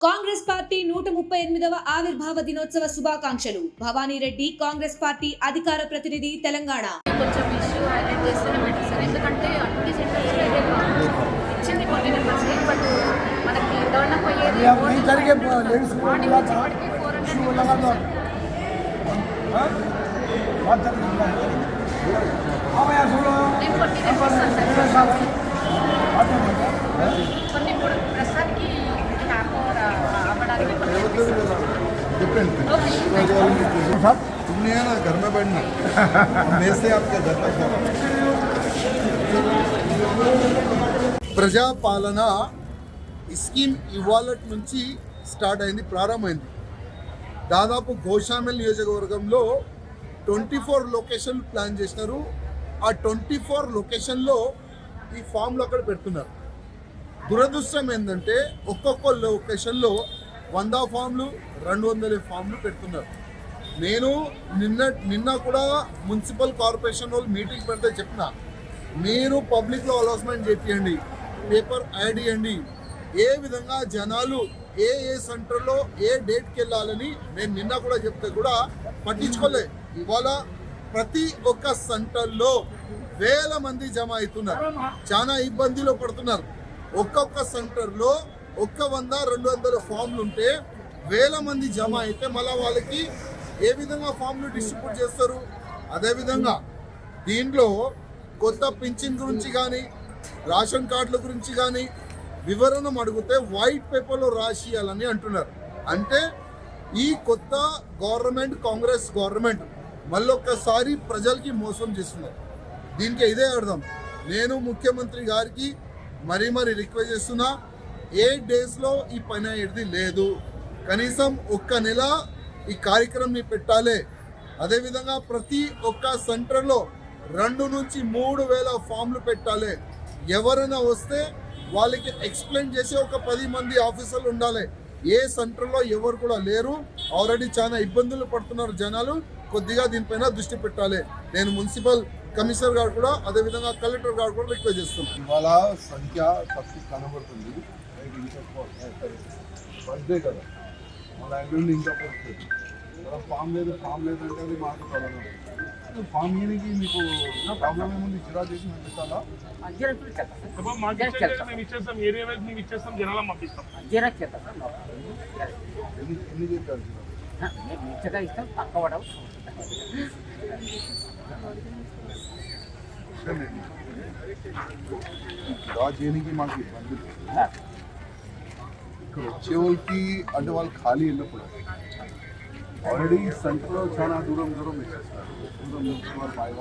Congress party 138వ ఆవిర్భావ దినోత్సవ శుభాకాంక్షలు. భవానీ రెడ్డి, కాంగ్రెస్ పార్టీ అధికార ప్రతినిధి, తెలంగాణ. కొంచెం ఇష్యూ హైలైట్ చేస్తేనే బెటర్ సార్, ఎందుకంటే అన్ని సెంటర్స్ ఇచ్చింది కొన్ని నెంబర్స్, బట్ మనకి డెవలప్ అయ్యేది మార్నింగ్ నుంచి ఇప్పటికీ 400 కొన్ని ఇప్పుడు ప్రస్తుతానికి तुमने है ना घर में बैठना मैं से आपके घर तक ప్రజాపాలన స్కీమ్ ఇవాళటి నుంచి స్టార్ట్ అయింది, ప్రారంభమైంది. దాదాపు గోషామెల్ నియోజకవర్గంలో 24 లొకేషన్లు ప్లాన్ చేసినారు. ఆ 24 లొకేషన్లో ఈ ఫామ్లు అక్కడ పెడుతున్నారు. దురదృష్టం ఏంటంటే ఒక్కొక్క లొకేషన్లో 100 ఫామ్లు 200 ఫామ్లు పెడుతున్నారు. నేను నిన్న కూడా మున్సిపల్ కార్పొరేషన్ వాళ్ళు మీటింగ్ పెడితే చెప్పిన, మీరు పబ్లిక్లో అనౌన్స్మెంట్ చేయండి, పేపర్ యాడ్ చేయండి, ఏ విధంగా జనాలు ఏ సెంటర్లో ఏ డేట్కి వెళ్ళాలని. నేను నిన్న కూడా చెప్తే కూడా పట్టించుకోలే. ఇవాళ ప్రతి ఒక్క సెంటర్లో వేల మంది జమ అవుతున్నారు, చాలా ఇబ్బందిలో పడుతున్నారు. ఒక్కొక్క సెంటర్లో 100-200 ఫామ్లు ఉంటే వేల మంది జమ అయితే మళ్ళీ వాళ్ళకి ఏ విధంగా ఫామ్లు డిస్ట్రిబ్యూట్ చేస్తారు? అదేవిధంగా దీంట్లో కొత్త పింఛన్ గురించి కానీ రేషన్ కార్డుల గురించి కానీ వివరణ అడిగితే వైట్ పేపర్లో రాసియాలని అంటున్నారు. అంటే ఈ కొత్త గవర్నమెంట్, కాంగ్రెస్ గవర్నమెంట్ మళ్ళొక్కసారి ప్రజలకి మోసం చేస్తున్నారు. దీనికి ఇదే అర్థం. నేను ముఖ్యమంత్రి గారికి మరీ రిక్వెస్ట్ చేస్తున్నా, 8 డేస్లో ఈ పని అయ్యేది లేదు. కనీసం ఒక్క నెల ఈ కార్యక్రమం పెట్టాలి. అదేవిధంగా ప్రతి ఒక్క సెంటర్లో 2 నుంచి 3 వేల ఫామ్లు పెట్టాలి. ఎవరైనా వస్తే వాళ్ళకి ఎక్స్ప్లెయిన్ చేసి ఒక 10 మంది ఆఫీసర్లు ఉండాలి. ఏ సెంటర్లో ఎవరు కూడా లేరు. ఆల్రెడీ చాలా ఇబ్బందులు పడుతున్నారు జనాలు. కొద్దిగా దీనిపైన దృష్టి పెట్టాలి. నేను మున్సిపల్ కమిషనర్ గారు కూడా, అదేవిధంగా కలెక్టర్ గారు కూడా రిక్వెస్ట్ చేస్తున్నాను. ఇవాళ సంఖ్య తప్పి కనబడుతుంది. బర్త్డే కదా, మన ఎల్లుండి ఇంకా పడుతుంది. ఫామ్ లేదు అంటే అది మాకు ప్రాబ్లం. ఫామ్ ఇయనికి మీకు ప్రాబ్లం ఏముంది? జిరా చేసి మేము పెట్టాలా? ఎన్ని చెప్పారు? జిరా చేయడానికి మాకు ఇబ్బంది. ఇక్కడ వచ్చే వాళ్ళకి అంటే వాళ్ళు ఖాళీ వెళ్ళినప్పుడు ఆల్రెడీ సెంటర్లో చాలా దూరం ఇచ్చేస్తారు. దూరం నుంచి వాళ్ళు మళ్ళీ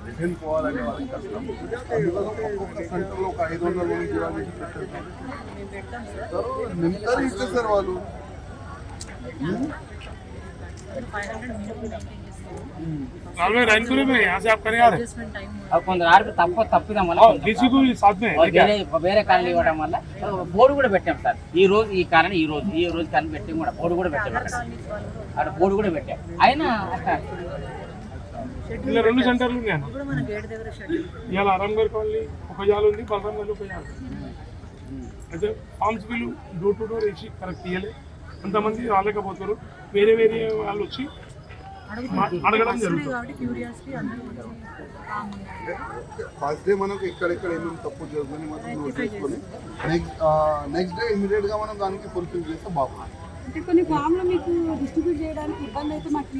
రిటర్న్ పోవాలంటే వాళ్ళకి కష్టం. అందువల్ల ఒక్కొక్క సెంటర్లో ఒక 500 మంది జిరా చేసి పెట్టారు. నింతారు ఇచ్చేస్తారు వాళ్ళు. వేరే కాలనీ ఇవ్వడం వల్ల బోర్డు కూడా పెట్టాం సార్. ఈ రోజు కాలనీ పెట్టి కూడా బోర్డు కూడా పెట్టాం. అక్కడ బోర్డు కూడా పెట్టాం. అయినా ఇలా 2 సెంటర్లు ఉన్నాయి. ఇలా అరంగర్ కాలనీ ఒక జాలు ఉంది, బలరాం గారు ఒక జాలు. అయితే forms bill door to door వేసి కరెక్ట్ ఇవ్వలే. అంతమంది రాలేకపోతారు. వేరే వాళ్ళు వచ్చి అడగడం జరుగుతుంది. ఫస్ట్ డే మనకు ఎక్కడెక్కడ ఏమేమి తప్పు జరుగుతుంది మాత్రం నోట్ చేసుకొని నెక్స్ట్ డే ఇమీడియట్ గా మనం దానికి ఫుల్ఫిల్ చేస్తే బాగుంటుంది. అంటే కొన్ని ఫామ్లు మీకు డిస్ట్రిబ్యూట్ చేయడానికి ఇబ్బంది అయితే మాకు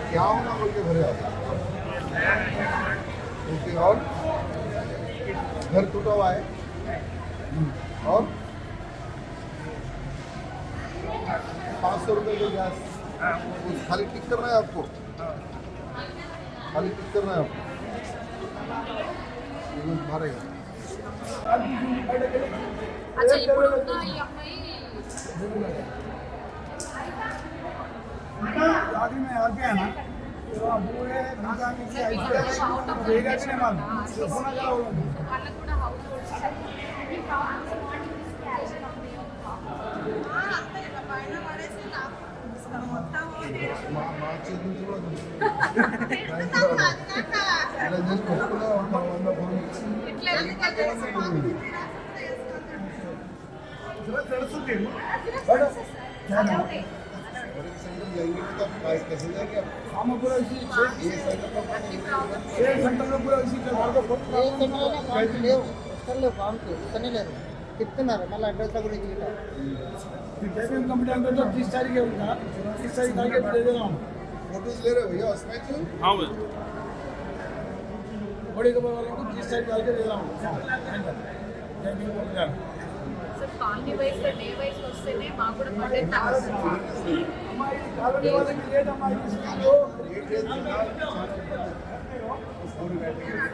क्या होना बोल के भरे आप ओके। और घर टूटा हुआ है और 500 रुपये का गैस खाली टिक करना है आपको, खाली टिक करना है आपको, भरेगा। अच्छा ఇప్పుడు ఉన్న ఈ అమ్మాయి शादी में आ गया ना तो अब वो है निकाह में से ऐसे रहेगा कि नहीं मालूम तो होना क्या होगा వాళ్ళకు కూడా హౌస్ హోల్డ్స్ ఇట్లా తెలుస్తుంది बट क्या नाम हम पूरा इसी एक सेंटर में पूरा इसी चल చెప్తున్నారు మళ్ళీ అడ్రస్ల గురించి గిట్లా. कंपनी अंदर तो 30 तारीख है उनका 30 तारीख आके दे दे रहा हूँ फोटोज ले रहे हो भैया उसमें क्यों बड़े कबर वालों को 30 तारीख आके दे रहा हूँ thank you sir colony wise day wise వస్తేనే మాకు కూడా బడ్జెట్ తగ్గుతుంది. कॉलोनी वाले की रेट हमारी इसको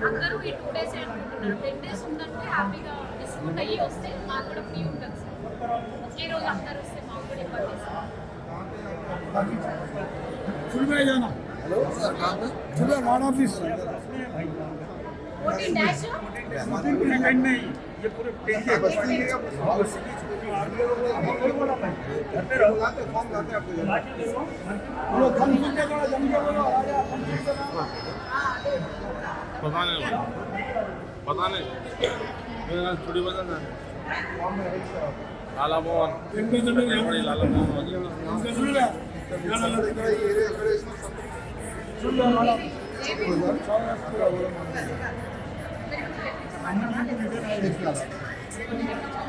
అందరూ ఈ 2 days అంటున్నారు. 10 days ఉందంటే హ్యాపీగా డిస్కౌంట్ అయ్యి వస్తే మాకు కూడా ఫ్రీ ఉంటుంది సార్. ఒకే రోజు అందరూ వస్తే మాకు కూడా ఇబ్బంది సార్. सुन में जाना हेलो सर कहाँ पे सुबह वन ऑफिस 14 dash वो कम सुन के थोड़ा जम के बोलो आ जा कम सुन के ना पता नहीं मेरा छोटी बदल ना लाला मोहन लाला मोहन सुन ले ఇక్కడ ఈ ఏరియా ఎక్కడ వేసినా सुन ले मैडम సపోర్ట్